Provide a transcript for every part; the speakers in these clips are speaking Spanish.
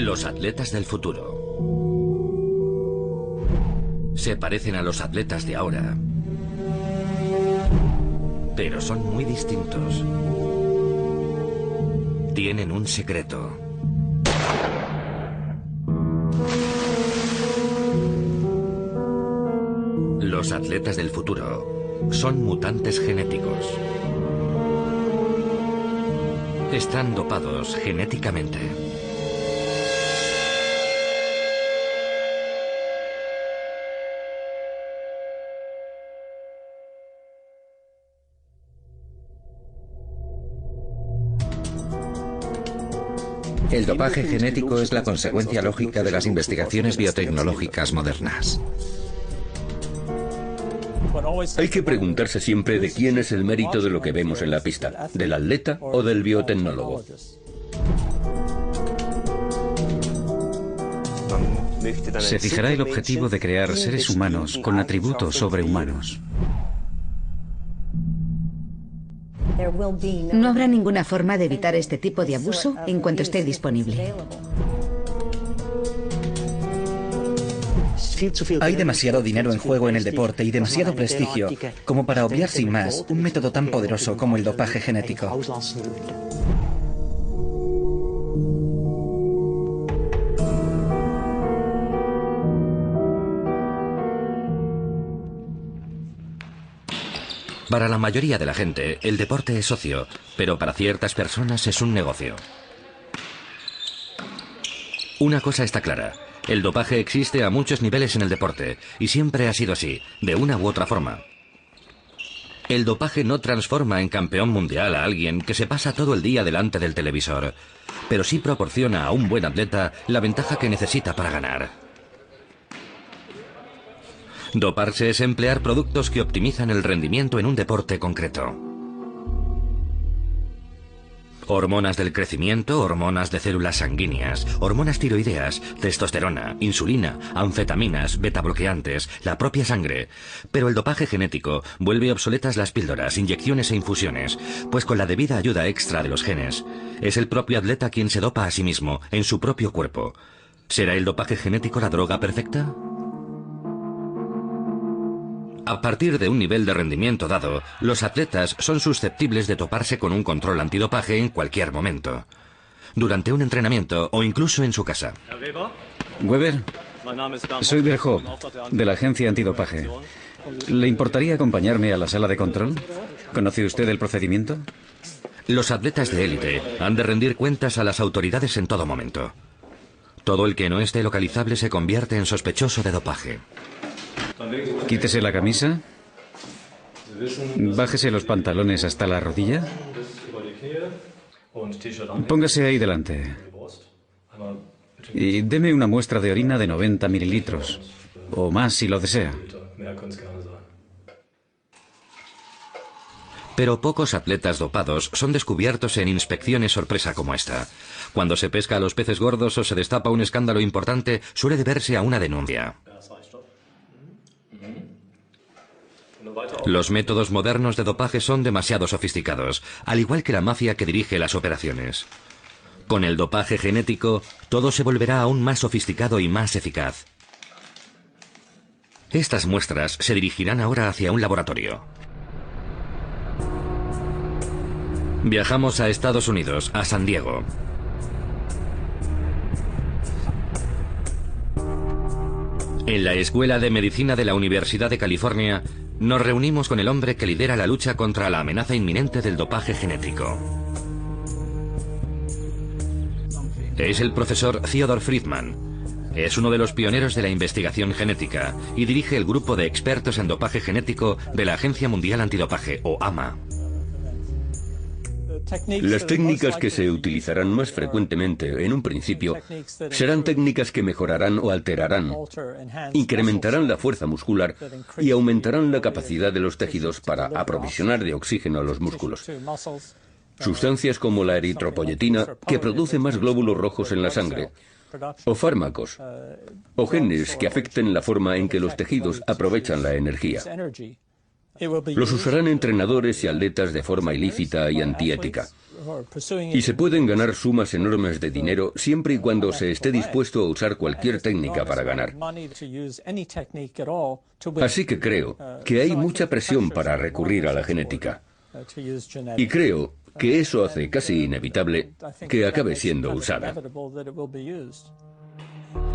Los atletas del futuro. Se parecen a los atletas de ahora, pero son muy distintos. Tienen un secreto. Los atletas del futuro son mutantes genéticos. Están dopados genéticamente. El dopaje genético es la consecuencia lógica de las investigaciones biotecnológicas modernas. Hay que preguntarse siempre de quién es el mérito de lo que vemos en la pista, del atleta o del biotecnólogo. Se fijará el objetivo de crear seres humanos con atributos sobrehumanos. No habrá ninguna forma de evitar este tipo de abuso en cuanto esté disponible. Hay demasiado dinero en juego en el deporte y demasiado prestigio como para obviar sin más un método tan poderoso como el dopaje genético. Para la mayoría de la gente, el deporte es ocio, pero para ciertas personas es un negocio. Una cosa está clara. El dopaje existe a muchos niveles en el deporte, y siempre ha sido así, de una u otra forma. El dopaje no transforma en campeón mundial a alguien que se pasa todo el día delante del televisor, pero sí proporciona a un buen atleta la ventaja que necesita para ganar. Doparse es emplear productos que optimizan el rendimiento en un deporte concreto. Hormonas del crecimiento, hormonas de células sanguíneas, hormonas tiroideas, testosterona, insulina, anfetaminas, betabloqueantes, la propia sangre. Pero el dopaje genético vuelve obsoletas las píldoras, inyecciones e infusiones, pues con la debida ayuda extra de los genes, es el propio atleta quien se dopa a sí mismo, en su propio cuerpo. ¿Será el dopaje genético la droga perfecta? A partir de un nivel de rendimiento dado, los atletas son susceptibles de toparse con un control antidopaje en cualquier momento. Durante un entrenamiento o incluso en su casa. Weber, soy Verhoev, de la agencia antidopaje. ¿Le importaría acompañarme a la sala de control? ¿Conoce usted el procedimiento? Los atletas de élite han de rendir cuentas a las autoridades en todo momento. Todo el que no esté localizable se convierte en sospechoso de dopaje. Quítese la camisa. Bájese los pantalones hasta la rodilla. Póngase ahí delante. Y deme una muestra de orina de 90 mililitros. O más si lo desea. Pero pocos atletas dopados son descubiertos en inspecciones sorpresa como esta. Cuando se pesca a los peces gordos o se destapa un escándalo importante, suele deberse a una denuncia. Los métodos modernos de dopaje son demasiado sofisticados, al igual que la mafia que dirige las operaciones. Con el dopaje genético, todo se volverá aún más sofisticado y más eficaz. Estas muestras se dirigirán ahora hacia un laboratorio. Viajamos a Estados Unidos, a San Diego. En la Escuela de Medicina de la Universidad de California, nos reunimos con el hombre que lidera la lucha contra la amenaza inminente del dopaje genético. Es el profesor Theodore Friedman. Es uno de los pioneros de la investigación genética y dirige el grupo de expertos en dopaje genético de la Agencia Mundial Antidopaje, o AMA. Las técnicas que se utilizarán más frecuentemente en un principio serán técnicas que mejorarán o alterarán, incrementarán la fuerza muscular y aumentarán la capacidad de los tejidos para aprovisionar de oxígeno a los músculos. Sustancias como la eritropoyetina, que produce más glóbulos rojos en la sangre, o fármacos, o genes que afecten la forma en que los tejidos aprovechan la energía. Los usarán entrenadores y atletas de forma ilícita y antiética. Y se pueden ganar sumas enormes de dinero siempre y cuando se esté dispuesto a usar cualquier técnica para ganar. Así que creo que hay mucha presión para recurrir a la genética. Y creo que eso hace casi inevitable que acabe siendo usada.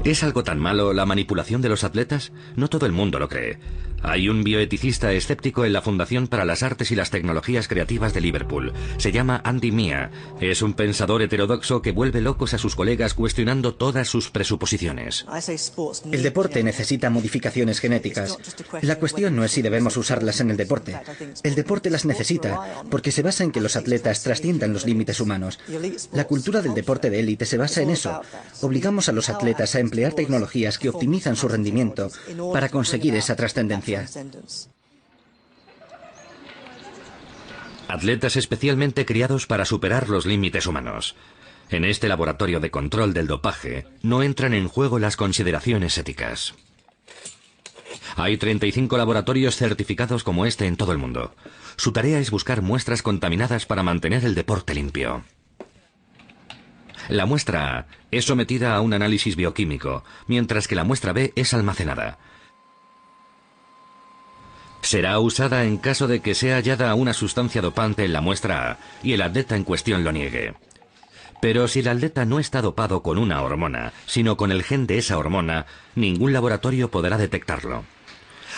¿Es algo tan malo la manipulación de los atletas? No todo el mundo lo cree. Hay un bioeticista escéptico en la Fundación para las Artes y las Tecnologías Creativas de Liverpool. Se llama Andy Mia. Es un pensador heterodoxo que vuelve locos a sus colegas cuestionando todas sus presuposiciones. El deporte necesita modificaciones genéticas. La cuestión no es si debemos usarlas en el deporte. El deporte las necesita porque se basa en que los atletas trasciendan los límites humanos. La cultura del deporte de élite se basa en eso. Obligamos a los atletas a emplear tecnologías que optimizan su rendimiento para conseguir esa trascendencia. Atletas especialmente criados para superar los límites humanos. En este laboratorio de control del dopaje no entran en juego las consideraciones éticas. Hay 35 laboratorios certificados como este en todo el mundo. Su tarea es buscar muestras contaminadas para mantener el deporte limpio. La muestra A es sometida a un análisis bioquímico, mientras que la muestra B es almacenada. Será usada en caso de que sea hallada una sustancia dopante en la muestra A y el atleta en cuestión lo niegue. Pero si el atleta no está dopado con una hormona, sino con el gen de esa hormona, ningún laboratorio podrá detectarlo.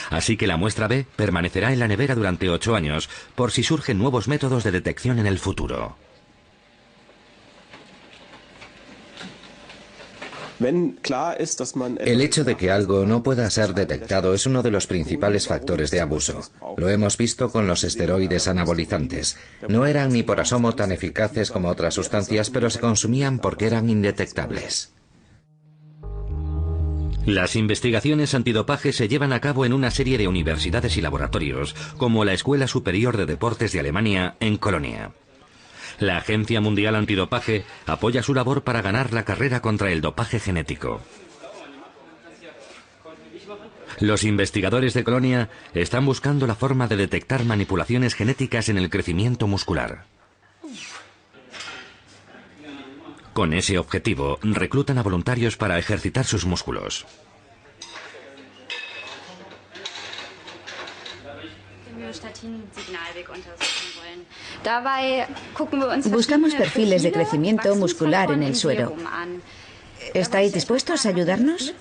Así que la muestra B permanecerá en la nevera durante 8 años por si surgen nuevos métodos de detección en el futuro. El hecho de que algo no pueda ser detectado es uno de los principales factores de abuso. Lo hemos visto con los esteroides anabolizantes. No eran ni por asomo tan eficaces como otras sustancias, pero se consumían porque eran indetectables. Las investigaciones antidopaje se llevan a cabo en una serie de universidades y laboratorios, como la Escuela Superior de Deportes de Alemania, en Colonia. La Agencia Mundial Antidopaje apoya su labor para ganar la carrera contra el dopaje genético. Los investigadores de Colonia están buscando la forma de detectar manipulaciones genéticas en el crecimiento muscular. Con ese objetivo, reclutan a voluntarios para ejercitar sus músculos. Buscamos perfiles de crecimiento muscular en el suero. ¿Estáis dispuestos a ayudarnos?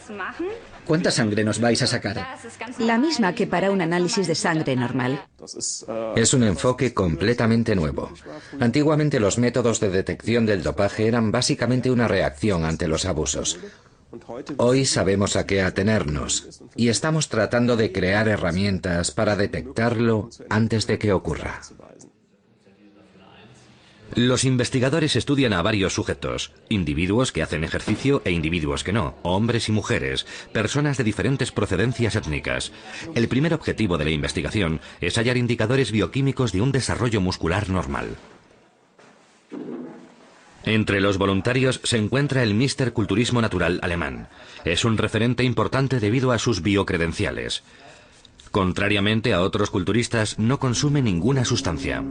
¿Cuánta sangre nos vais a sacar? La misma que para un análisis de sangre normal. Es un enfoque completamente nuevo. Antiguamente los métodos de detección del dopaje eran básicamente una reacción ante los abusos. Hoy sabemos a qué atenernos y estamos tratando de crear herramientas para detectarlo antes de que ocurra. Los investigadores estudian a varios sujetos, individuos que hacen ejercicio e individuos que no, hombres y mujeres, personas de diferentes procedencias étnicas. El primer objetivo de la investigación es hallar indicadores bioquímicos de un desarrollo muscular normal. Entre los voluntarios se encuentra el Mr. Culturismo Natural alemán. Es un referente importante debido a sus biocredenciales. Contrariamente a otros culturistas, no consume ninguna sustancia.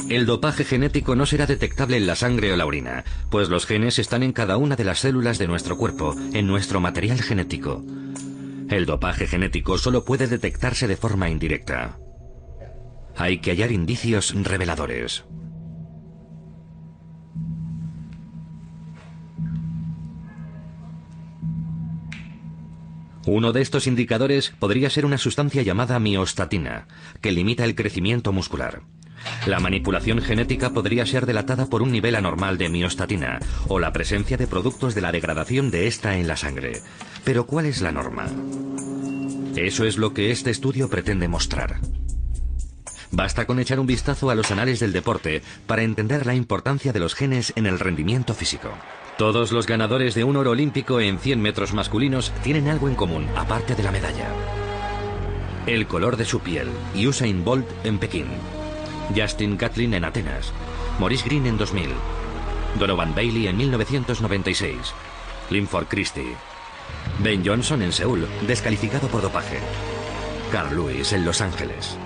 El dopaje genético no será detectable en la sangre o la orina, pues los genes están en cada una de las células de nuestro cuerpo, en nuestro material genético. El dopaje genético solo puede detectarse de forma indirecta. Hay que hallar indicios reveladores. Uno de estos indicadores podría ser una sustancia llamada miostatina, que limita el crecimiento muscular. La manipulación genética podría ser delatada por un nivel anormal de miostatina o la presencia de productos de la degradación de esta en la sangre. Pero ¿cuál es la norma? Eso es lo que este estudio pretende mostrar. Basta con echar un vistazo a los anales del deporte para entender la importancia de los genes en el rendimiento físico. Todos los ganadores de un oro olímpico en 100 metros masculinos tienen algo en común, aparte de la medalla. El color de su piel. Usain Bolt en Pekín. Justin Gatlin en Atenas, Maurice Greene en 2000. Donovan Bailey en 1996. Linford Christie. Ben Johnson en Seúl, descalificado por dopaje. Carl Lewis en Los Ángeles.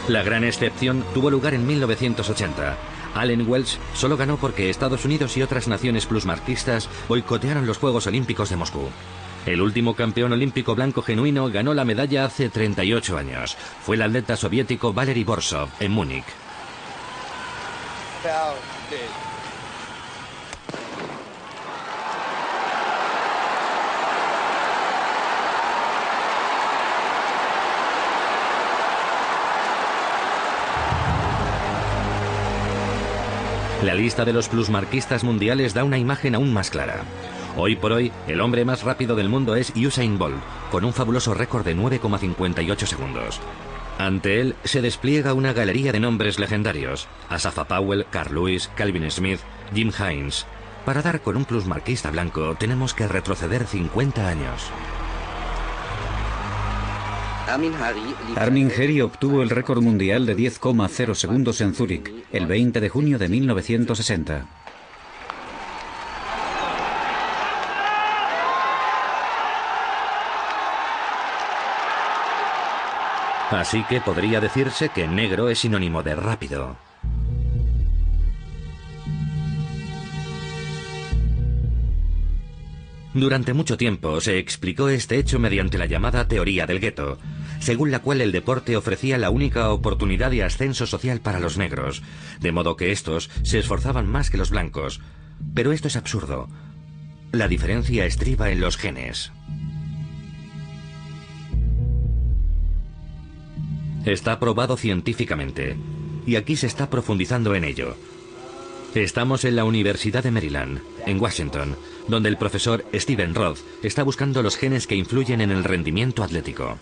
La gran excepción tuvo lugar en 1980. Allen Welch solo ganó porque Estados Unidos y otras naciones plusmarquistas boicotearon los Juegos Olímpicos de Moscú. El último campeón olímpico blanco genuino ganó la medalla hace 38 años. Fue el atleta soviético Valery Borsov en Múnich. La lista de los plusmarquistas mundiales da una imagen aún más clara. Hoy por hoy, el hombre más rápido del mundo es Usain Bolt, con un fabuloso récord de 9,58 segundos. Ante él se despliega una galería de nombres legendarios: Asafa Powell, Carl Lewis, Calvin Smith, Jim Hines. Para dar con un plusmarquista blanco tenemos que retroceder 50 años. Armin Geri obtuvo el récord mundial de 10,0 segundos en Zúrich, el 20 de junio de 1960. Así que podría decirse que negro es sinónimo de rápido. Durante mucho tiempo se explicó este hecho mediante la llamada teoría del gueto, según la cual el deporte ofrecía la única oportunidad de ascenso social para los negros, de modo que estos se esforzaban más que los blancos. Pero esto es absurdo. La diferencia estriba en los genes. Está probado científicamente, y aquí se está profundizando en ello. Estamos en la Universidad de Maryland, en Washington, donde el profesor Stephen Roth está buscando los genes que influyen en el rendimiento atlético.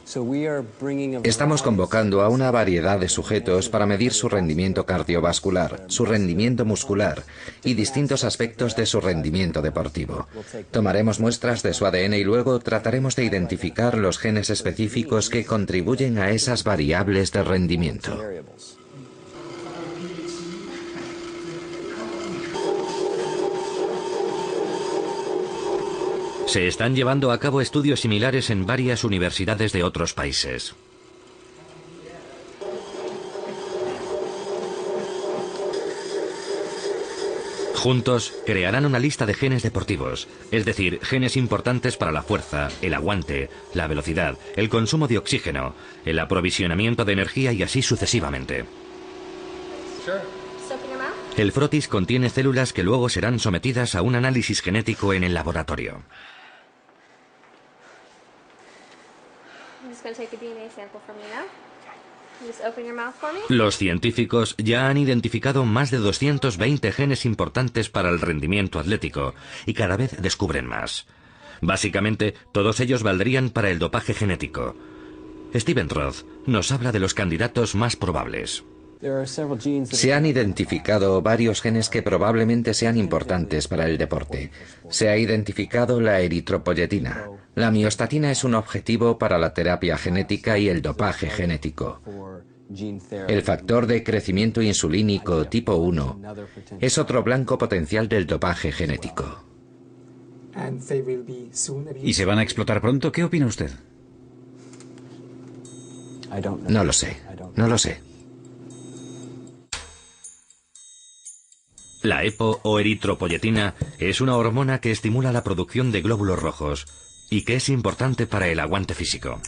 Estamos convocando a una variedad de sujetos para medir su rendimiento cardiovascular, su rendimiento muscular y distintos aspectos de su rendimiento deportivo. Tomaremos muestras de su ADN y luego trataremos de identificar los genes específicos que contribuyen a esas variables de rendimiento. Se están llevando a cabo estudios similares en varias universidades de otros países. Juntos crearán una lista de genes deportivos, es decir, genes importantes para la fuerza, el aguante, la velocidad, el consumo de oxígeno, el aprovisionamiento de energía y así sucesivamente. El frotis contiene células que luego serán sometidas a un análisis genético en el laboratorio. Los científicos ya han identificado más de 220 genes importantes para el rendimiento atlético y cada vez descubren más. Básicamente, todos ellos valdrían para el dopaje genético. Stephen Roth nos habla de los candidatos más probables. Se han identificado varios genes que probablemente sean importantes para el deporte. Se ha identificado la eritropoyetina. La miostatina es un objetivo para la terapia genética y el dopaje genético. El factor de crecimiento insulínico tipo 1 es otro blanco potencial del dopaje genético. ¿Y se van a explotar pronto? ¿Qué opina usted? No lo sé, no lo sé. La EPO o eritropoyetina es una hormona que estimula la producción de glóbulos rojos y que es importante para el aguante físico.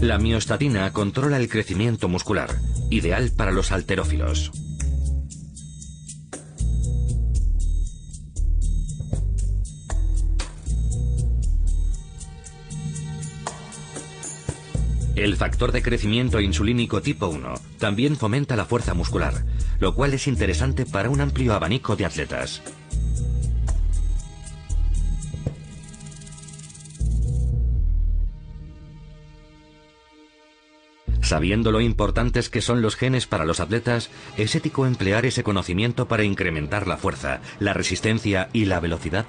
La miostatina controla el crecimiento muscular, ideal para los halterófilos. El factor de crecimiento insulínico tipo 1 también fomenta la fuerza muscular, lo cual es interesante para un amplio abanico de atletas. Sabiendo lo importantes que son los genes para los atletas, ¿es ético emplear ese conocimiento para incrementar la fuerza, la resistencia y la velocidad?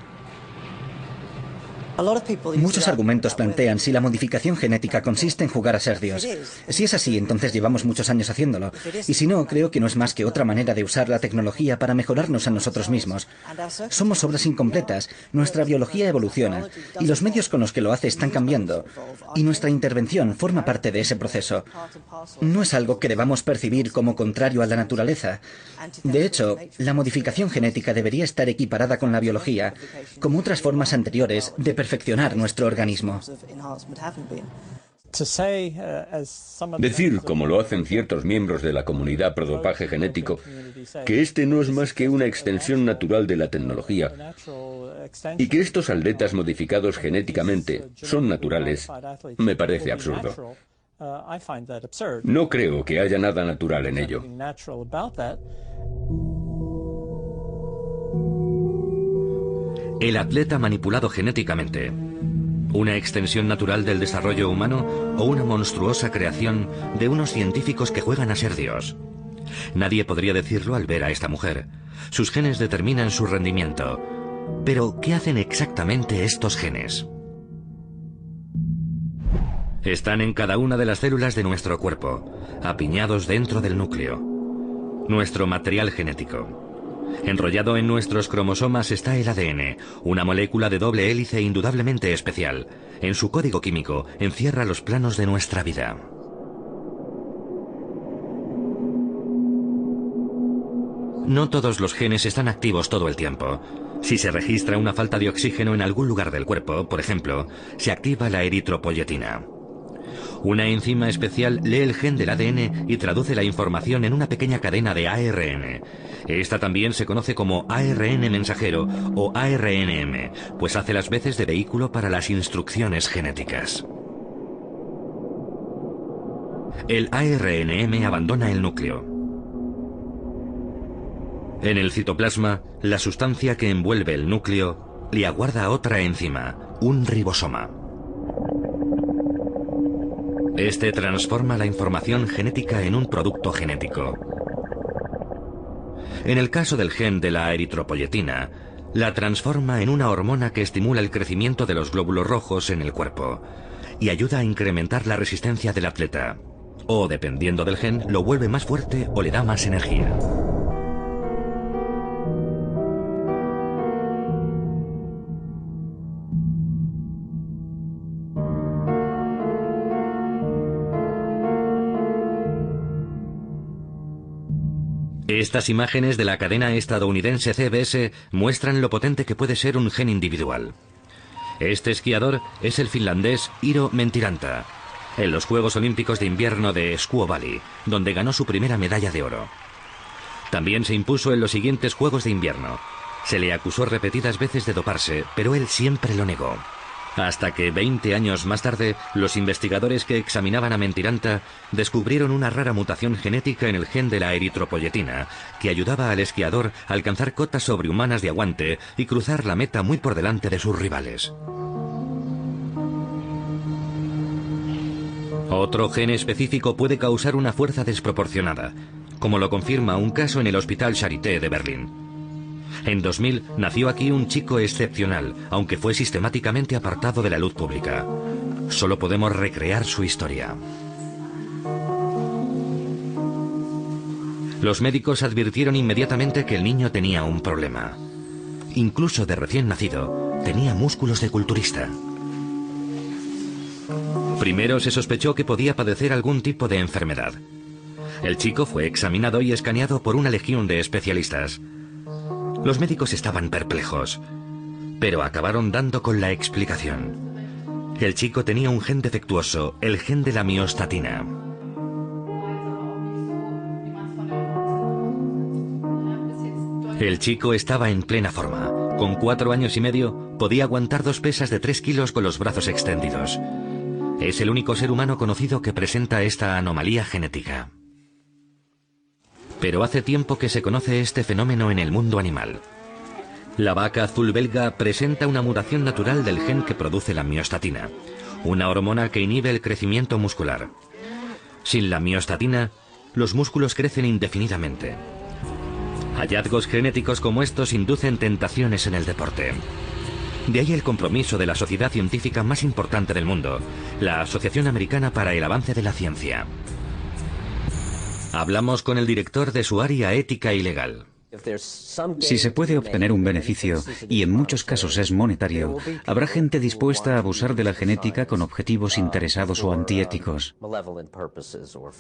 Muchos argumentos plantean si la modificación genética consiste en jugar a ser Dios. Si es así, entonces llevamos muchos años haciéndolo. Y si no, creo que no es más que otra manera de usar la tecnología para mejorarnos a nosotros mismos. Somos obras incompletas, nuestra biología evoluciona, y los medios con los que lo hace están cambiando. Y nuestra intervención forma parte de ese proceso. No es algo que debamos percibir como contrario a la naturaleza. De hecho, la modificación genética debería estar equiparada con la biología, como otras formas anteriores de perfeccionar nuestro organismo. Decir, como lo hacen ciertos miembros de la comunidad prodopaje genético, que este no es más que una extensión natural de la tecnología y que estos atletas modificados genéticamente son naturales, me parece absurdo. No creo que haya nada natural en ello. El atleta manipulado genéticamente, ¿una extensión natural del desarrollo humano o una monstruosa creación de unos científicos que juegan a ser Dios? Nadie podría decirlo al ver a esta mujer. Sus genes determinan su rendimiento. Pero, ¿qué hacen exactamente estos genes? Están en cada una de las células de nuestro cuerpo, apiñados dentro del núcleo, nuestro material genético. Enrollado en nuestros cromosomas está el ADN, una molécula de doble hélice indudablemente especial. En su código químico encierra los planos de nuestra vida. No todos los genes están activos todo el tiempo. Si se registra una falta de oxígeno en algún lugar del cuerpo, por ejemplo, se activa la eritropoyetina. Una enzima especial lee el gen del ADN y traduce la información en una pequeña cadena de ARN. Esta también se conoce como ARN mensajero o ARNM, pues hace las veces de vehículo para las instrucciones genéticas. El ARNM abandona el núcleo. En el citoplasma, la sustancia que envuelve el núcleo le aguarda otra enzima, un ribosoma. Este transforma la información genética en un producto genético. En el caso del gen de la eritropoyetina, la transforma en una hormona que estimula el crecimiento de los glóbulos rojos en el cuerpo y ayuda a incrementar la resistencia del atleta. O, dependiendo del gen, lo vuelve más fuerte o le da más energía. Estas imágenes de la cadena estadounidense CBS muestran lo potente que puede ser un gen individual. Este esquiador es el finlandés Iiro Mentiranta, en los Juegos Olímpicos de Invierno de Squaw Valley, donde ganó su primera medalla de oro. También se impuso en los siguientes Juegos de Invierno. Se le acusó repetidas veces de doparse, pero él siempre lo negó. Hasta que 20 años más tarde, los investigadores que examinaban a Mentiranta descubrieron una rara mutación genética en el gen de la eritropoyetina que ayudaba al esquiador a alcanzar cotas sobrehumanas de aguante y cruzar la meta muy por delante de sus rivales. Otro gen específico puede causar una fuerza desproporcionada, como lo confirma un caso en el Hospital Charité de Berlín. En 2000 nació aquí un chico excepcional, aunque fue sistemáticamente apartado de la luz pública. Solo podemos recrear su historia. Los médicos advirtieron inmediatamente que el niño tenía un problema. Incluso de recién nacido, tenía músculos de culturista. Primero se sospechó que podía padecer algún tipo de enfermedad. El chico fue examinado y escaneado por una legión de especialistas. Los médicos estaban perplejos, pero acabaron dando con la explicación. El chico tenía un gen defectuoso, el gen de la miostatina. El chico estaba en plena forma. Con 4 años y medio, podía aguantar 2 pesas de 3 kilos con los brazos extendidos. Es el único ser humano conocido que presenta esta anomalía genética. Pero hace tiempo que se conoce este fenómeno en el mundo animal. La vaca azul belga presenta una mutación natural del gen que produce la miostatina, una hormona que inhibe el crecimiento muscular. Sin la miostatina, los músculos crecen indefinidamente. Hallazgos genéticos como estos inducen tentaciones en el deporte. De ahí el compromiso de la sociedad científica más importante del mundo, la Asociación Americana para el Avance de la Ciencia. Hablamos con el director de su área ética y legal. Si se puede obtener un beneficio, y en muchos casos es monetario, habrá gente dispuesta a abusar de la genética con objetivos interesados o antiéticos.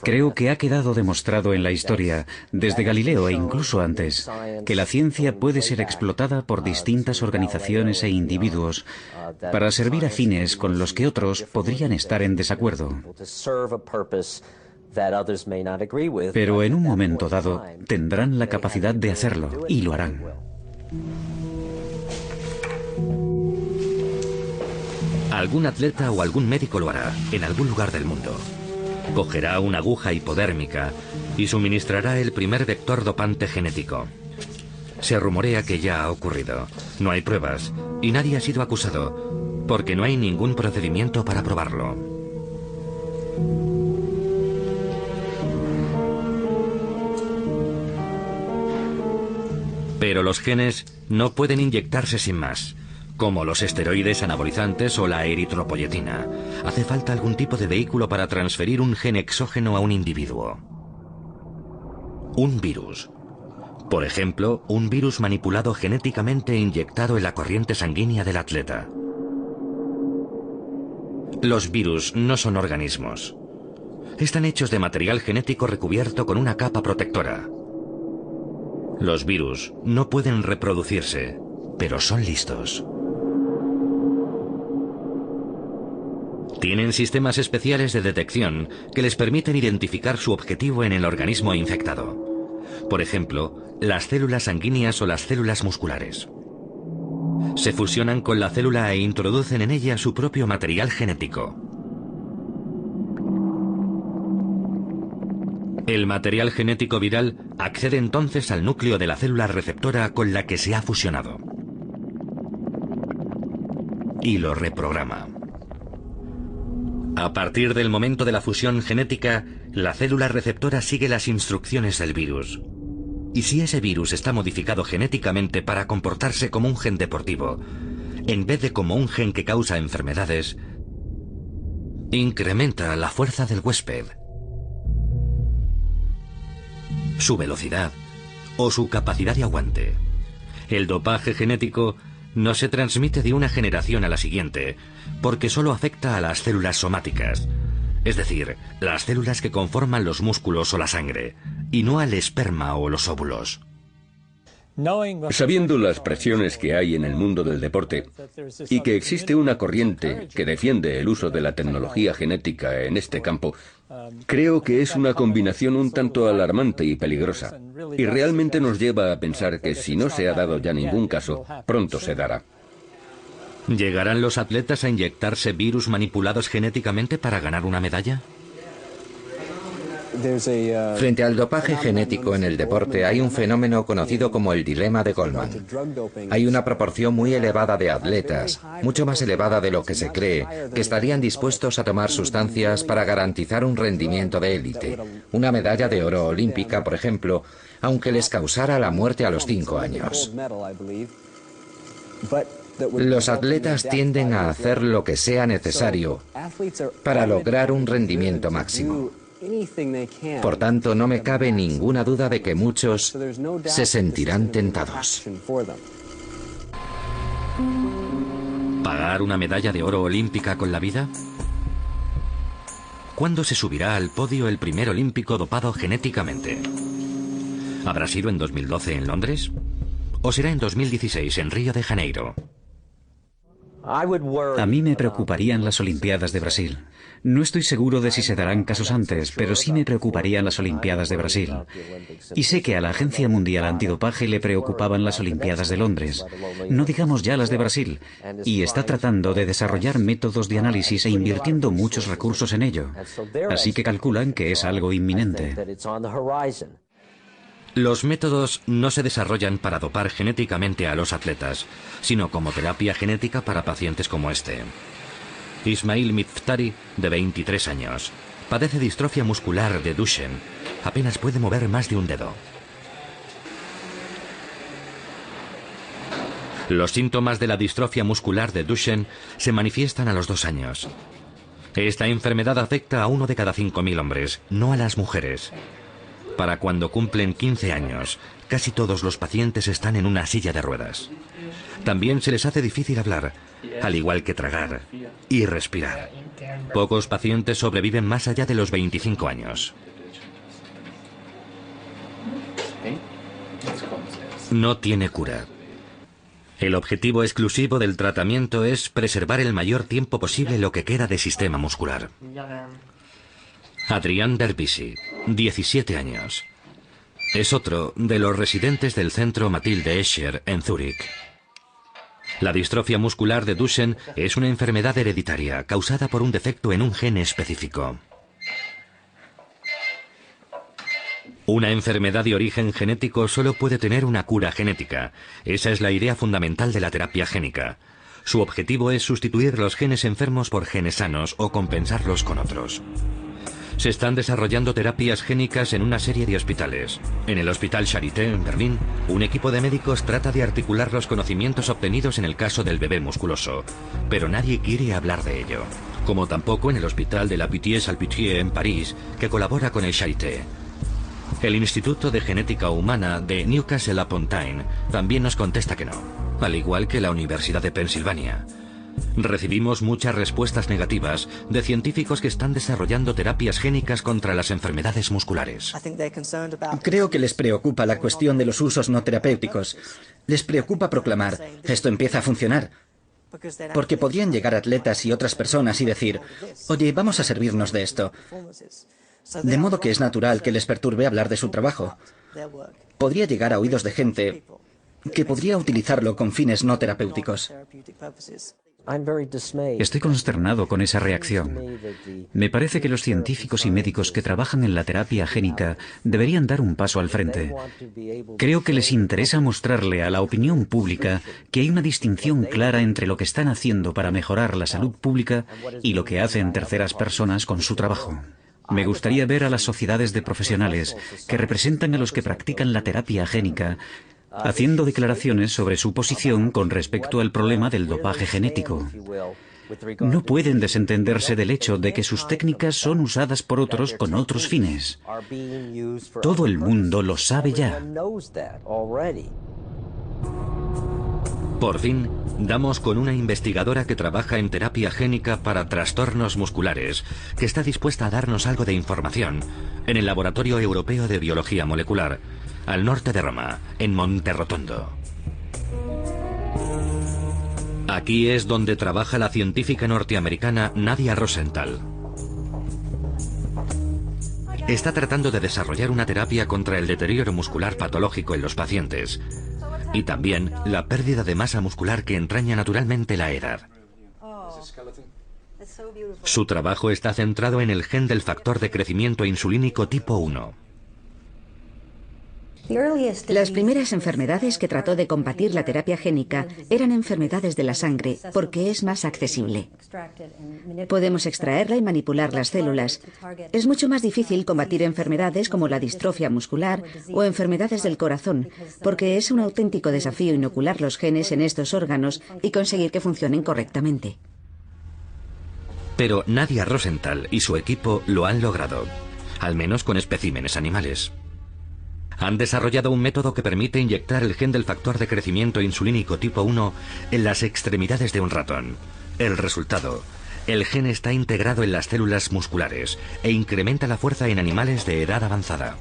Creo que ha quedado demostrado en la historia, desde Galileo e incluso antes, que la ciencia puede ser explotada por distintas organizaciones e individuos para servir a fines con los que otros podrían estar en desacuerdo. Pero en un momento dado tendrán la capacidad de hacerlo y lo harán. Algún atleta o algún médico lo hará en algún lugar del mundo. Cogerá una aguja hipodérmica y suministrará el primer vector dopante genético. Se rumorea que ya ha ocurrido. No hay pruebas y nadie ha sido acusado porque no hay ningún procedimiento para probarlo. Pero los genes no pueden inyectarse sin más, como los esteroides anabolizantes o la eritropoyetina. Hace falta algún tipo de vehículo para transferir un gen exógeno a un individuo. Un virus. Por ejemplo, un virus manipulado genéticamente e inyectado en la corriente sanguínea del atleta. Los virus no son organismos. Están hechos de material genético recubierto con una capa protectora. Los virus no pueden reproducirse, pero son listos. Tienen sistemas especiales de detección que les permiten identificar su objetivo en el organismo infectado. Por ejemplo, las células sanguíneas o las células musculares. Se fusionan con la célula e introducen en ella su propio material genético. El material genético viral accede entonces al núcleo de la célula receptora con la que se ha fusionado y lo reprograma. A partir del momento de la fusión genética, la célula receptora sigue las instrucciones del virus. Y si ese virus está modificado genéticamente para comportarse como un gen deportivo, en vez de como un gen que causa enfermedades, incrementa la fuerza del huésped, su velocidad o su capacidad de aguante. El dopaje genético no se transmite de una generación a la siguiente, porque solo afecta a las células somáticas, es decir, las células que conforman los músculos o la sangre, y no al esperma o los óvulos. Sabiendo las presiones que hay en el mundo del deporte y que existe una corriente que defiende el uso de la tecnología genética en este campo, creo que es una combinación un tanto alarmante y peligrosa, y realmente nos lleva a pensar que si no se ha dado ya ningún caso, pronto se dará. ¿Llegarán los atletas a inyectarse virus manipulados genéticamente para ganar una medalla? Frente al dopaje genético en el deporte hay un fenómeno conocido como el dilema de Goldman. Hay una proporción muy elevada de atletas, mucho más elevada de lo que se cree, que estarían dispuestos a tomar sustancias para garantizar un rendimiento de élite. Una medalla de oro olímpica, por ejemplo, aunque les causara la muerte a los 5 años. Los atletas tienden a hacer lo que sea necesario para lograr un rendimiento máximo. Por tanto, no me cabe ninguna duda de que muchos se sentirán tentados. ¿Pagar una medalla de oro olímpica con la vida? ¿Cuándo se subirá al podio el primer olímpico dopado genéticamente? ¿Habrá sido en 2012 en Londres? ¿O será en 2016 en Río de Janeiro? A mí me preocuparían las Olimpiadas de Brasil. No estoy seguro de si se darán casos antes, pero sí me preocuparían las Olimpiadas de Brasil. Y sé que a la Agencia Mundial Antidopaje le preocupaban las Olimpiadas de Londres, no digamos ya las de Brasil, y está tratando de desarrollar métodos de análisis e invirtiendo muchos recursos en ello. Así que calculan que es algo inminente. Los métodos no se desarrollan para dopar genéticamente a los atletas, sino como terapia genética para pacientes como este. Ismail Miftari, de 23 años, padece distrofia muscular de Duchenne. Apenas puede mover más de un dedo. Los síntomas de la distrofia muscular de Duchenne se manifiestan a los 2 años. Esta enfermedad afecta a 1 de cada 5.000 hombres, no a las mujeres. Para cuando cumplen 15 años, casi todos los pacientes están en una silla de ruedas. También se les hace difícil hablar, al igual que tragar y respirar. Pocos pacientes sobreviven más allá de los 25 años. No tiene cura. El objetivo exclusivo del tratamiento es preservar el mayor tiempo posible lo que queda de sistema muscular. Adrián Derbisi, 17 años. Es otro de los residentes del centro Mathilde Escher en Zúrich. La distrofia muscular de Duchenne es una enfermedad hereditaria causada por un defecto en un gen específico. Una enfermedad de origen genético solo puede tener una cura genética. Esa es la idea fundamental de la terapia génica. Su objetivo es sustituir los genes enfermos por genes sanos o compensarlos con otros. Se están desarrollando terapias génicas en una serie de hospitales. En el Hospital Charité, en Berlín, un equipo de médicos trata de articular los conocimientos obtenidos en el caso del bebé musculoso, pero nadie quiere hablar de ello. Como tampoco en el Hospital de la Pitié-Salpêtrière en París, que colabora con el Charité. El Instituto de Genética Humana de Newcastle-upon-Tyne también nos contesta que no, al igual que la Universidad de Pensilvania. Recibimos muchas respuestas negativas de científicos que están desarrollando terapias génicas contra las enfermedades musculares. Creo que les preocupa la cuestión de los usos no terapéuticos. Les preocupa proclamar, esto empieza a funcionar. Porque podrían llegar atletas y otras personas y decir, oye, vamos a servirnos de esto. De modo que es natural que les perturbe hablar de su trabajo. Podría llegar a oídos de gente que podría utilizarlo con fines no terapéuticos. Estoy consternado con esa reacción. Me parece que los científicos y médicos que trabajan en la terapia génica deberían dar un paso al frente. Creo que les interesa mostrarle a la opinión pública que hay una distinción clara entre lo que están haciendo para mejorar la salud pública y lo que hacen terceras personas con su trabajo. Me gustaría ver a las sociedades de profesionales que representan a los que practican la terapia génica haciendo declaraciones sobre su posición con respecto al problema del dopaje genético. No pueden desentenderse del hecho de que sus técnicas son usadas por otros con otros fines. Todo el mundo lo sabe ya. Por fin, damos con una investigadora que trabaja en terapia génica para trastornos musculares, que está dispuesta a darnos algo de información en el Laboratorio Europeo de Biología Molecular, al norte de Roma, en Monterotondo. Aquí es donde trabaja la científica norteamericana Nadia Rosenthal. Está tratando de desarrollar una terapia contra el deterioro muscular patológico en los pacientes y también la pérdida de masa muscular que entraña naturalmente la edad. Su trabajo está centrado en el gen del factor de crecimiento insulínico tipo 1. Las primeras enfermedades que trató de combatir la terapia génica eran enfermedades de la sangre, porque es más accesible. Podemos extraerla y manipular las células. Es mucho más difícil combatir enfermedades como la distrofia muscular o enfermedades del corazón, porque es un auténtico desafío inocular los genes en estos órganos y conseguir que funcionen correctamente. Pero Nadia Rosenthal y su equipo lo han logrado, al menos con especímenes animales. Han desarrollado un método que permite inyectar el gen del factor de crecimiento insulínico tipo 1 en las extremidades de un ratón. El resultado: el gen está integrado en las células musculares e incrementa la fuerza en animales de edad avanzada.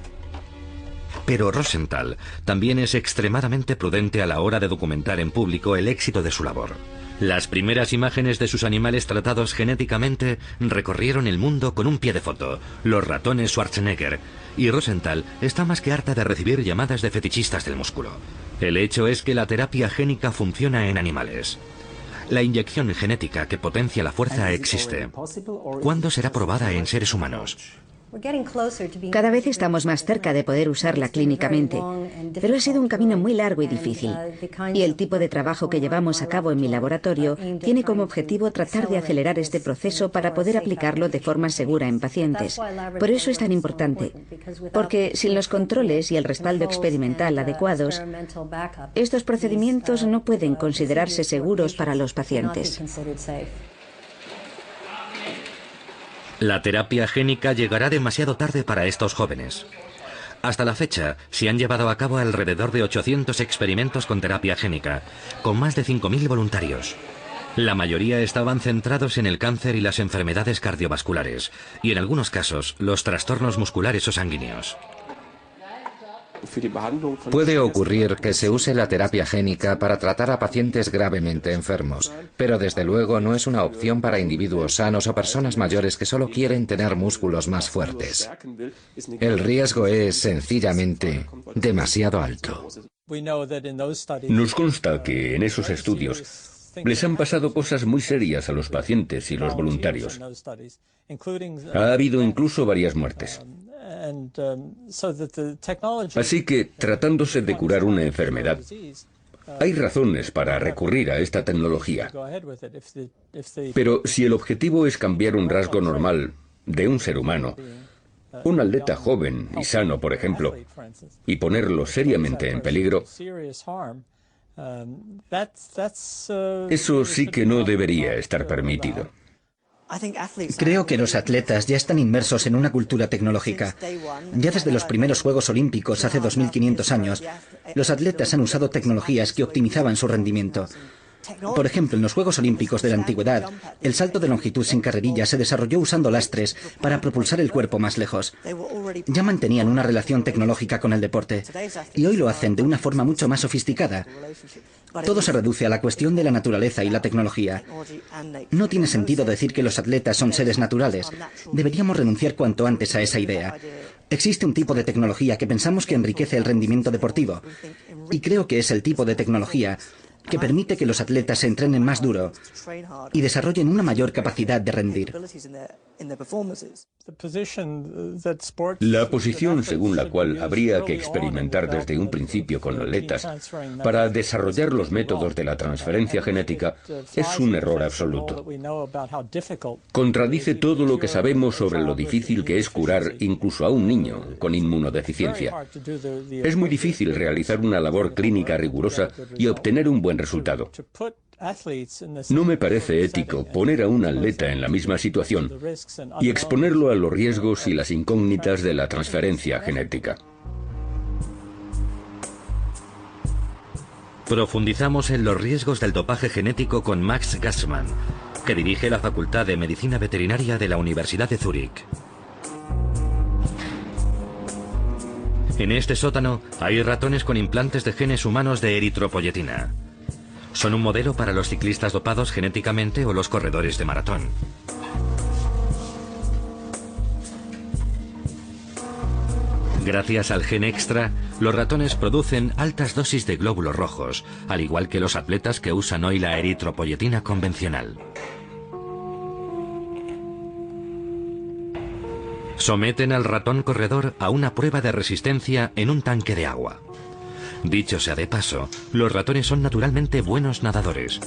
Pero Rosenthal también es extremadamente prudente a la hora de documentar en público el éxito de su labor. Las primeras imágenes de sus animales tratados genéticamente recorrieron el mundo con un pie de foto, los ratones Schwarzenegger, y Rosenthal está más que harta de recibir llamadas de fetichistas del músculo. El hecho es que la terapia génica funciona en animales. La inyección genética que potencia la fuerza existe. ¿Cuándo será probada en seres humanos? Cada vez estamos más cerca de poder usarla clínicamente, pero ha sido un camino muy largo y difícil. Y el tipo de trabajo que llevamos a cabo en mi laboratorio tiene como objetivo tratar de acelerar este proceso para poder aplicarlo de forma segura en pacientes. Por eso es tan importante, porque sin los controles y el respaldo experimental adecuados, estos procedimientos no pueden considerarse seguros para los pacientes. La terapia génica llegará demasiado tarde para estos jóvenes. Hasta la fecha, se han llevado a cabo alrededor de 800 experimentos con terapia génica, con más de 5.000 voluntarios. La mayoría estaban centrados en el cáncer y las enfermedades cardiovasculares, y en algunos casos, los trastornos musculares o sanguíneos. Puede ocurrir que se use la terapia génica para tratar a pacientes gravemente enfermos, pero desde luego no es una opción para individuos sanos o personas mayores que solo quieren tener músculos más fuertes. El riesgo es sencillamente demasiado alto. Nos consta que en esos estudios les han pasado cosas muy serias a los pacientes y los voluntarios. Ha habido incluso varias muertes. Así que, tratándose de curar una enfermedad, hay razones para recurrir a esta tecnología. Pero si el objetivo es cambiar un rasgo normal de un ser humano, un atleta joven y sano, por ejemplo, y ponerlo seriamente en peligro, eso sí que no debería estar permitido. Creo que los atletas ya están inmersos en una cultura tecnológica. Ya desde los primeros Juegos Olímpicos hace 2500 años, los atletas han usado tecnologías que optimizaban su rendimiento. Por ejemplo, en los Juegos Olímpicos de la Antigüedad, el salto de longitud sin carrerilla se desarrolló usando lastres para propulsar el cuerpo más lejos. Ya mantenían una relación tecnológica con el deporte, y hoy lo hacen de una forma mucho más sofisticada. Todo se reduce a la cuestión de la naturaleza y la tecnología. No tiene sentido decir que los atletas son seres naturales. Deberíamos renunciar cuanto antes a esa idea. Existe un tipo de tecnología que pensamos que enriquece el rendimiento deportivo, y creo que es el tipo de tecnología que permite que los atletas se entrenen más duro y desarrollen una mayor capacidad de rendir. La posición según la cual habría que experimentar desde un principio con atletas para desarrollar los métodos de la transferencia genética es un error absoluto. Contradice todo lo que sabemos sobre lo difícil que es curar incluso a un niño con inmunodeficiencia. Es muy difícil realizar una labor clínica rigurosa y obtener un buen resultado. No me parece ético poner a un atleta en la misma situación y exponerlo a los riesgos y las incógnitas de la transferencia genética. Profundizamos en los riesgos del dopaje genético con Max Gassmann, que dirige la Facultad de Medicina Veterinaria de la Universidad de Zúrich. En este sótano hay ratones con implantes de genes humanos de eritropoyetina. Son un modelo para los ciclistas dopados genéticamente o los corredores de maratón. Gracias al gen extra, los ratones producen altas dosis de glóbulos rojos, al igual que los atletas que usan hoy la eritropoyetina convencional. Someten al ratón corredor a una prueba de resistencia en un tanque de agua. Dicho sea de paso, los ratones son naturalmente buenos nadadores.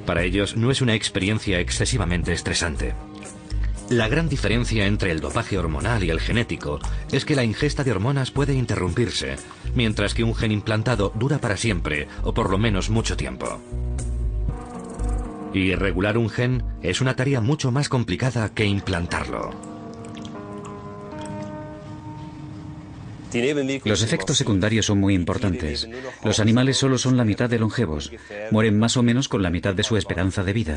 Para ellos no es una experiencia excesivamente estresante. La gran diferencia entre el dopaje hormonal y el genético es que la ingesta de hormonas puede interrumpirse, mientras que un gen implantado dura para siempre, o por lo menos mucho tiempo. Y regular un gen es una tarea mucho más complicada que implantarlo. Los efectos secundarios son muy importantes. Los animales solo son la mitad de longevos. Mueren más o menos con la mitad de su esperanza de vida.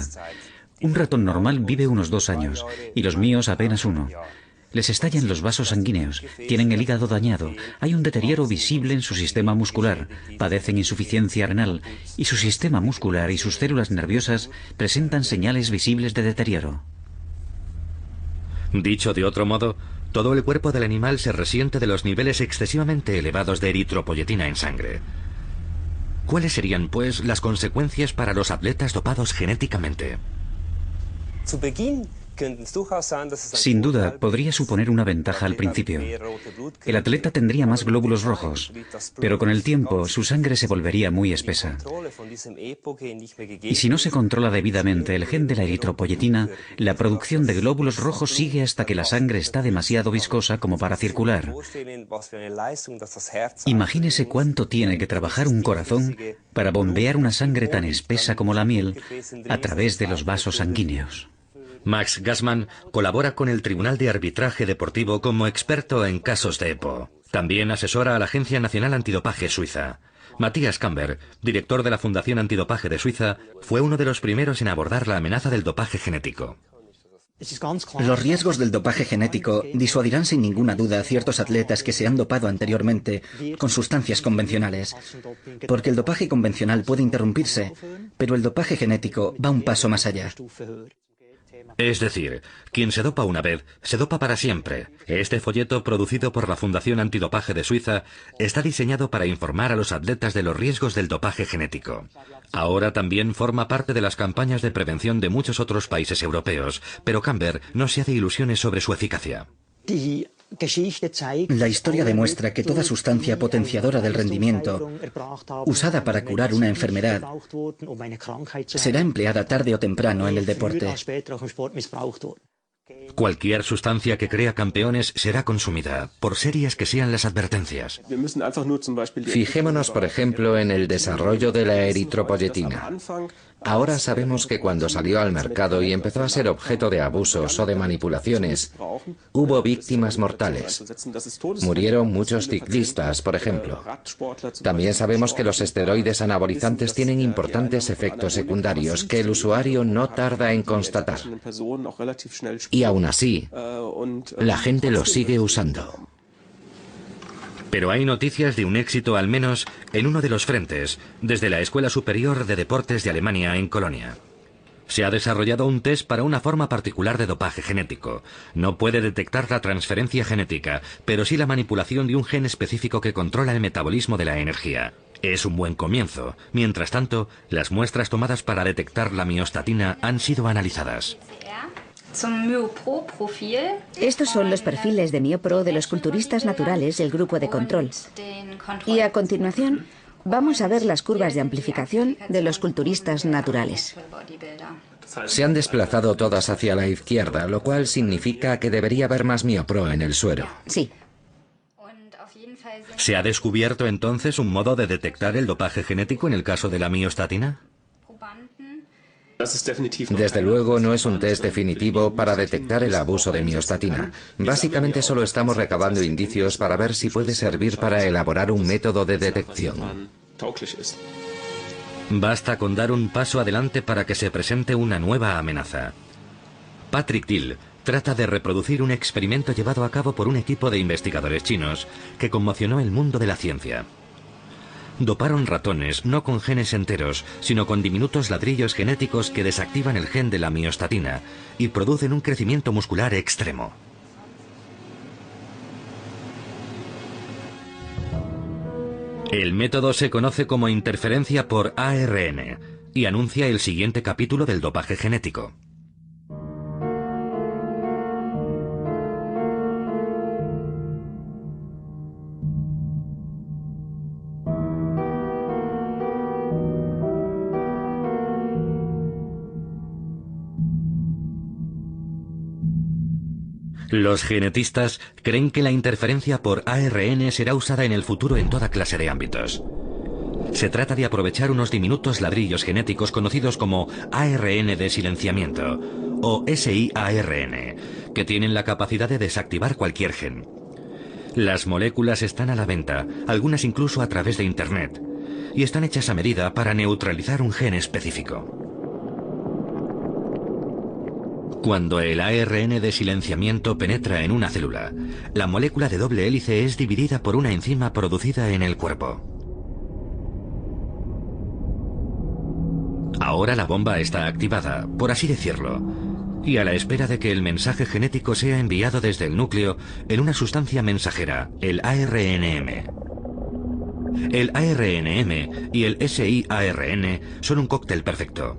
Un ratón normal vive unos 2 años, y los míos apenas 1. Les estallan los vasos sanguíneos, tienen el hígado dañado, hay un deterioro visible en su sistema muscular, padecen insuficiencia renal, y su sistema muscular y sus células nerviosas presentan señales visibles de deterioro. Dicho de otro modo, todo el cuerpo del animal se resiente de los niveles excesivamente elevados de eritropoyetina en sangre. ¿Cuáles serían, pues, las consecuencias para los atletas dopados genéticamente? Sin duda, podría suponer una ventaja al principio. El atleta tendría más glóbulos rojos, pero con el tiempo su sangre se volvería muy espesa. Y si no se controla debidamente el gen de la eritropoyetina, la producción de glóbulos rojos sigue hasta que la sangre está demasiado viscosa como para circular. Imagínese cuánto tiene que trabajar un corazón para bombear una sangre tan espesa como la miel a través de los vasos sanguíneos. Max Gassmann colabora con el Tribunal de Arbitraje Deportivo como experto en casos de EPO. También asesora a la Agencia Nacional Antidopaje Suiza. Matthias Kamber, director de la Fundación Antidopaje de Suiza, fue uno de los primeros en abordar la amenaza del dopaje genético. Los riesgos del dopaje genético disuadirán sin ninguna duda a ciertos atletas que se han dopado anteriormente con sustancias convencionales, porque el dopaje convencional puede interrumpirse, pero el dopaje genético va un paso más allá. Es decir, quien se dopa una vez, se dopa para siempre. Este folleto, producido por la Fundación Antidopaje de Suiza, está diseñado para informar a los atletas de los riesgos del dopaje genético. Ahora también forma parte de las campañas de prevención de muchos otros países europeos, pero Kamber no se hace ilusiones sobre su eficacia. La historia demuestra que toda sustancia potenciadora del rendimiento, usada para curar una enfermedad, será empleada tarde o temprano en el deporte. Cualquier sustancia que crea campeones será consumida, por serias que sean las advertencias. Fijémonos, por ejemplo, en el desarrollo de la eritropoyetina. Ahora sabemos que cuando salió al mercado y empezó a ser objeto de abusos o de manipulaciones, hubo víctimas mortales. Murieron muchos ciclistas, por ejemplo. También sabemos que los esteroides anabolizantes tienen importantes efectos secundarios que el usuario no tarda en constatar. Y aún así, la gente los sigue usando. Pero hay noticias de un éxito al menos en uno de los frentes, desde la Escuela Superior de Deportes de Alemania en Colonia. Se ha desarrollado un test para una forma particular de dopaje genético. No puede detectar la transferencia genética, pero sí la manipulación de un gen específico que controla el metabolismo de la energía. Es un buen comienzo. Mientras tanto, las muestras tomadas para detectar la miostatina han sido analizadas. Estos son los perfiles de MioPro de los culturistas naturales del grupo de control. Y a continuación, vamos a ver las curvas de amplificación de los culturistas naturales. Se han desplazado todas hacia la izquierda, lo cual significa que debería haber más MioPro en el suero. Sí. ¿Se ha descubierto entonces un modo de detectar el dopaje genético en el caso de la miostatina? Desde luego no es un test definitivo para detectar el abuso de miostatina. Básicamente solo estamos recabando indicios para ver si puede servir para elaborar un método de detección. Basta con dar un paso adelante para que se presente una nueva amenaza. Patrick Thiel trata de reproducir un experimento llevado a cabo por un equipo de investigadores chinos que conmocionó el mundo de la ciencia. Doparon ratones no con genes enteros, sino con diminutos ladrillos genéticos que desactivan el gen de la miostatina y producen un crecimiento muscular extremo. El método se conoce como interferencia por ARN y anuncia el siguiente capítulo del dopaje genético. Los genetistas creen que la interferencia por ARN será usada en el futuro en toda clase de ámbitos. Se trata de aprovechar unos diminutos ladrillos genéticos conocidos como ARN de silenciamiento, o siARN, que tienen la capacidad de desactivar cualquier gen. Las moléculas están a la venta, algunas incluso a través de Internet, y están hechas a medida para neutralizar un gen específico. Cuando el ARN de silenciamiento penetra en una célula, la molécula de doble hélice es dividida por una enzima producida en el cuerpo. Ahora la bomba está activada, por así decirlo, y a la espera de que el mensaje genético sea enviado desde el núcleo en una sustancia mensajera, el ARNM. El ARNM y el siARN son un cóctel perfecto.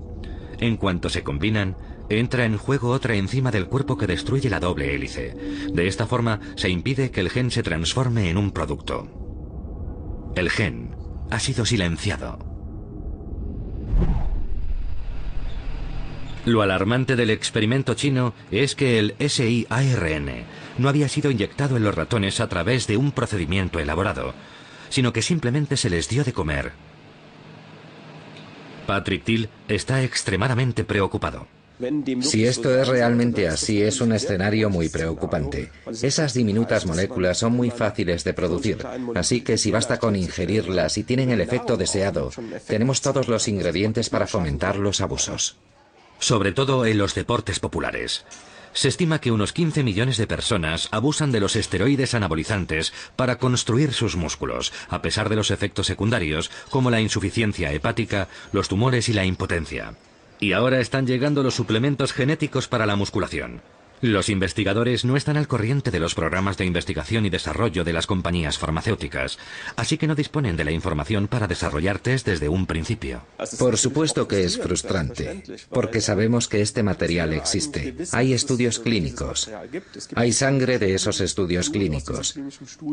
En cuanto se combinan, entra en juego otra enzima del cuerpo que destruye la doble hélice. De esta forma se impide que el gen se transforme en un producto. El gen ha sido silenciado. Lo alarmante del experimento chino es que el siARN no había sido inyectado en los ratones a través de un procedimiento elaborado, sino que simplemente se les dio de comer. Patrick Thiel está extremadamente preocupado. Si esto es realmente así, es un escenario muy preocupante. Esas diminutas moléculas son muy fáciles de producir, así que si basta con ingerirlas y tienen el efecto deseado, tenemos todos los ingredientes para fomentar los abusos. Sobre todo en los deportes populares. Se estima que unos 15 millones de personas abusan de los esteroides anabolizantes para construir sus músculos, a pesar de los efectos secundarios, como la insuficiencia hepática, los tumores y la impotencia. Y ahora están llegando los suplementos genéticos para la musculación. Los investigadores no están al corriente de los programas de investigación y desarrollo de las compañías farmacéuticas, así que no disponen de la información para desarrollar test desde un principio. Por supuesto que es frustrante, porque sabemos que este material existe. Hay estudios clínicos, hay sangre de esos estudios clínicos,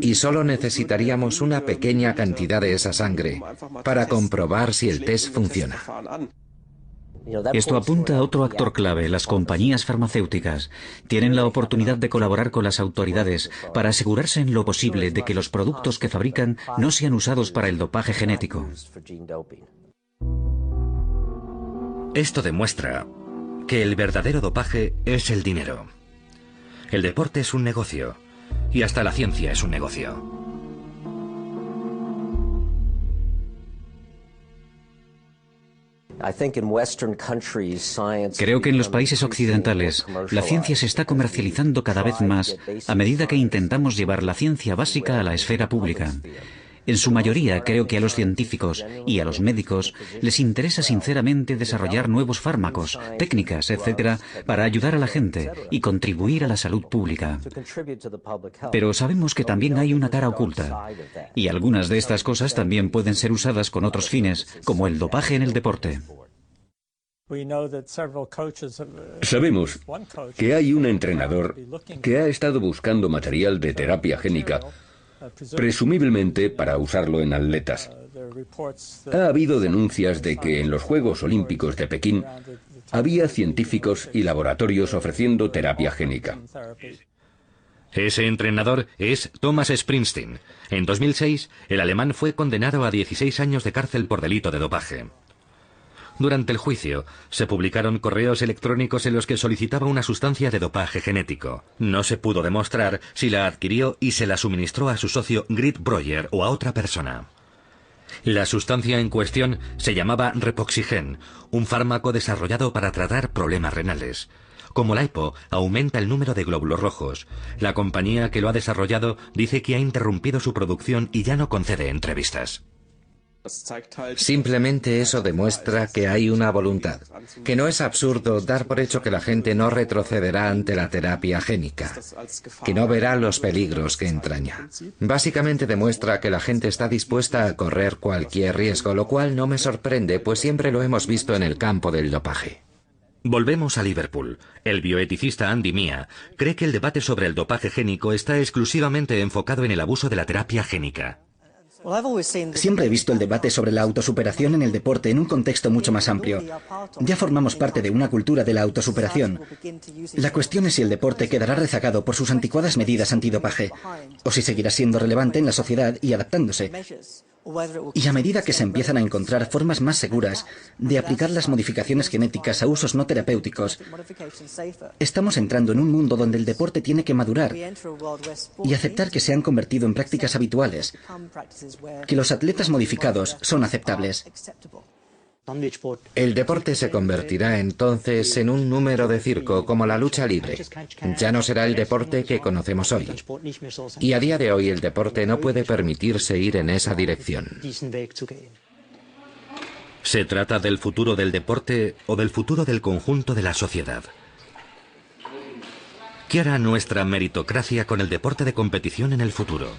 y solo necesitaríamos una pequeña cantidad de esa sangre para comprobar si el test funciona. Esto apunta a otro actor clave. Las compañías farmacéuticas tienen la oportunidad de colaborar con las autoridades para asegurarse en lo posible de que los productos que fabrican no sean usados para el dopaje genético. Esto demuestra que el verdadero dopaje es el dinero. El deporte es un negocio, y hasta la ciencia es un negocio. Creo que en los países occidentales la ciencia se está comercializando cada vez más a medida que intentamos llevar la ciencia básica a la esfera pública. En su mayoría creo que a los científicos y a los médicos les interesa sinceramente desarrollar nuevos fármacos, técnicas, etc., para ayudar a la gente y contribuir a la salud pública. Pero sabemos que también hay una cara oculta, y algunas de estas cosas también pueden ser usadas con otros fines, como el dopaje en el deporte. Sabemos que hay un entrenador que ha estado buscando material de terapia génica, presumiblemente para usarlo en atletas. Ha habido denuncias de que en los Juegos Olímpicos de Pekín había científicos y laboratorios ofreciendo terapia génica. Ese entrenador es Thomas Springsteen. En 2006, el alemán fue condenado a 16 años de cárcel por delito de dopaje. Durante el juicio, se publicaron correos electrónicos en los que solicitaba una sustancia de dopaje genético. No se pudo demostrar si la adquirió y se la suministró a su socio Grit Breuer o a otra persona. La sustancia en cuestión se llamaba Repoxigen, un fármaco desarrollado para tratar problemas renales. Como la EPO aumenta el número de glóbulos rojos, la compañía que lo ha desarrollado dice que ha interrumpido su producción y ya no concede entrevistas. Simplemente eso demuestra que hay una voluntad, que no es absurdo dar por hecho que la gente no retrocederá ante la terapia génica, que no verá los peligros que entraña. Básicamente demuestra que la gente está dispuesta a correr cualquier riesgo, lo cual no me sorprende, pues siempre lo hemos visto en el campo del dopaje. Volvemos a Liverpool. El bioeticista Andy Mia cree que el debate sobre el dopaje génico está exclusivamente enfocado en el abuso de la terapia génica. Siempre he visto el debate sobre la autosuperación en el deporte en un contexto mucho más amplio. Ya formamos parte de una cultura de la autosuperación. La cuestión es si el deporte quedará rezagado por sus anticuadas medidas antidopaje, o si seguirá siendo relevante en la sociedad y adaptándose. Y a medida que se empiezan a encontrar formas más seguras de aplicar las modificaciones genéticas a usos no terapéuticos, estamos entrando en un mundo donde el deporte tiene que madurar y aceptar que se han convertido en prácticas habituales, que los atletas modificados son aceptables. El deporte se convertirá entonces en un número de circo, como la lucha libre. Ya no será el deporte que conocemos hoy. Y a día de hoy el deporte no puede permitirse ir en esa dirección. ¿Se trata del futuro del deporte o del futuro del conjunto de la sociedad? ¿Qué hará nuestra meritocracia con el deporte de competición en el futuro?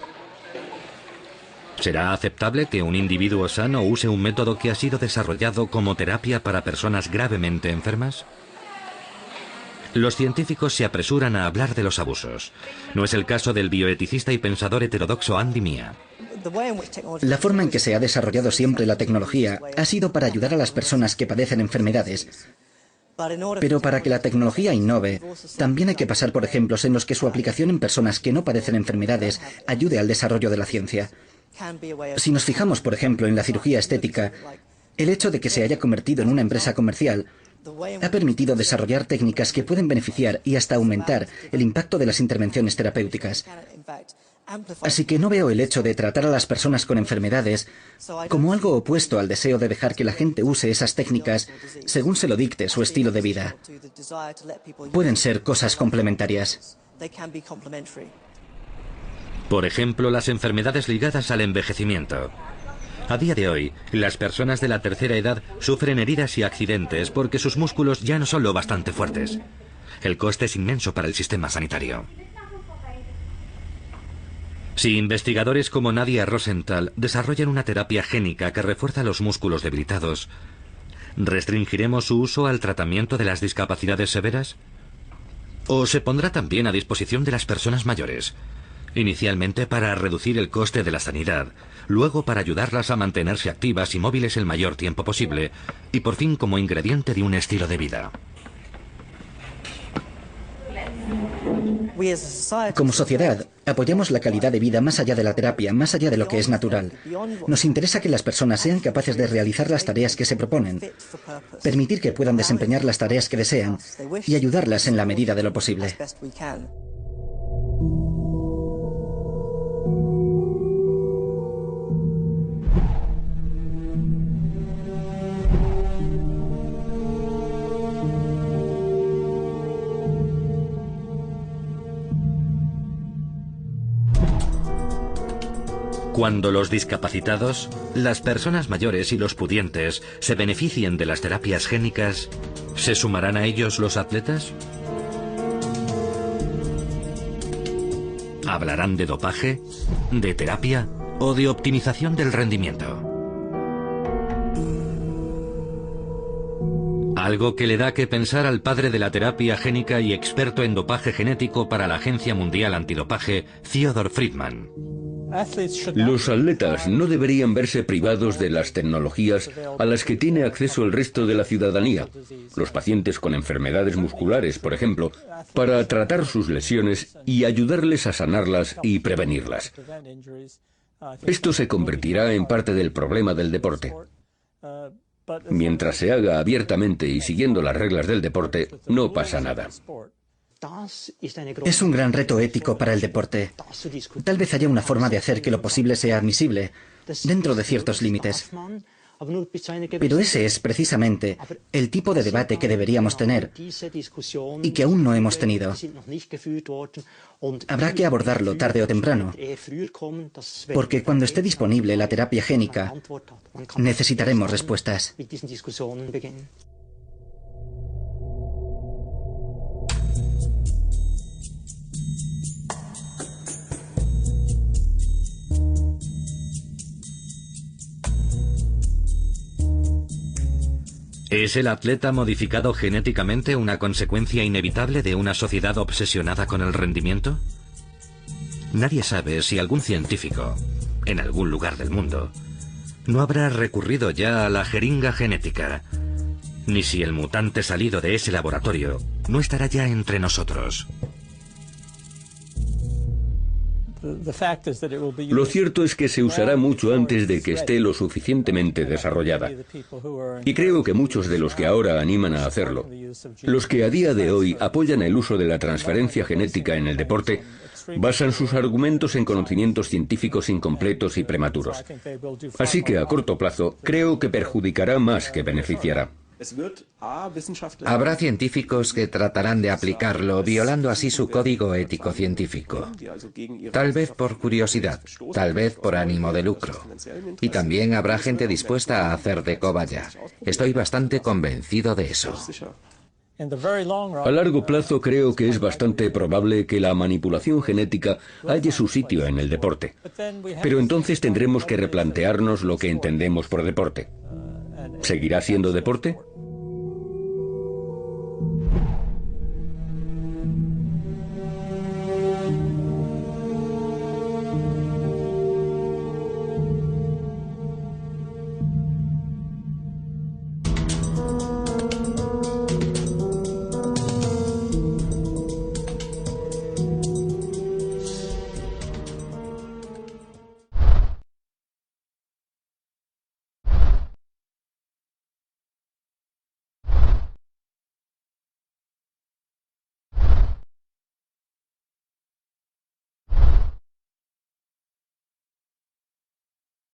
¿Será aceptable que un individuo sano use un método que ha sido desarrollado como terapia para personas gravemente enfermas? Los científicos se apresuran a hablar de los abusos. No es el caso del bioeticista y pensador heterodoxo Andy Mia. La forma en que se ha desarrollado siempre la tecnología ha sido para ayudar a las personas que padecen enfermedades. Pero para que la tecnología innove, también hay que pasar por ejemplos en los que su aplicación en personas que no padecen enfermedades ayude al desarrollo de la ciencia. Si nos fijamos, por ejemplo, en la cirugía estética, el hecho de que se haya convertido en una empresa comercial ha permitido desarrollar técnicas que pueden beneficiar y hasta aumentar el impacto de las intervenciones terapéuticas. Así que no veo el hecho de tratar a las personas con enfermedades como algo opuesto al deseo de dejar que la gente use esas técnicas según se lo dicte su estilo de vida. Pueden ser cosas complementarias. Por ejemplo, las enfermedades ligadas al envejecimiento. A día de hoy, las personas de la tercera edad sufren heridas y accidentes porque sus músculos ya no son lo bastante fuertes. El coste es inmenso para el sistema sanitario. Si investigadores como Nadia Rosenthal desarrollan una terapia génica que refuerza los músculos debilitados, ¿restringiremos su uso al tratamiento de las discapacidades severas? ¿O se pondrá también a disposición de las personas mayores? Inicialmente para reducir el coste de la sanidad, luego para ayudarlas a mantenerse activas y móviles el mayor tiempo posible, y por fin como ingrediente de un estilo de vida. Como sociedad, apoyamos la calidad de vida más allá de la terapia, más allá de lo que es natural. Nos interesa que las personas sean capaces de realizar las tareas que se proponen, permitir que puedan desempeñar las tareas que desean y ayudarlas en la medida de lo posible. Cuando los discapacitados, las personas mayores y los pudientes se beneficien de las terapias génicas, ¿se sumarán a ellos los atletas? ¿Hablarán de dopaje, de terapia o de optimización del rendimiento? Algo que le da que pensar al padre de la terapia génica y experto en dopaje genético para la Agencia Mundial Antidopaje, Theodore Friedman. Los atletas no deberían verse privados de las tecnologías a las que tiene acceso el resto de la ciudadanía, los pacientes con enfermedades musculares, por ejemplo, para tratar sus lesiones y ayudarles a sanarlas y prevenirlas. Esto se convertirá en parte del problema del deporte. Mientras se haga abiertamente y siguiendo las reglas del deporte, no pasa nada. Es un gran reto ético para el deporte. Tal vez haya una forma de hacer que lo posible sea admisible, dentro de ciertos límites. Pero ese es precisamente el tipo de debate que deberíamos tener y que aún no hemos tenido. Habrá que abordarlo tarde o temprano, porque cuando esté disponible la terapia génica, necesitaremos respuestas. ¿Es el atleta modificado genéticamente una consecuencia inevitable de una sociedad obsesionada con el rendimiento? Nadie sabe si algún científico, en algún lugar del mundo, no habrá recurrido ya a la jeringa genética, ni si el mutante salido de ese laboratorio no estará ya entre nosotros. Lo cierto es que se usará mucho antes de que esté lo suficientemente desarrollada. Y creo que muchos de los que ahora animan a hacerlo, los que a día de hoy apoyan el uso de la transferencia genética en el deporte, basan sus argumentos en conocimientos científicos incompletos y prematuros. Así que a corto plazo creo que perjudicará más que beneficiará. Habrá científicos que tratarán de aplicarlo, violando así su código ético científico. Tal vez por curiosidad, tal vez por ánimo de lucro. Y también habrá gente dispuesta a hacer de cobaya. Estoy bastante convencido de eso. A largo plazo creo que es bastante probable que la manipulación genética halle su sitio en el deporte. Pero entonces tendremos que replantearnos lo que entendemos por deporte. ¿Seguirá siendo deporte?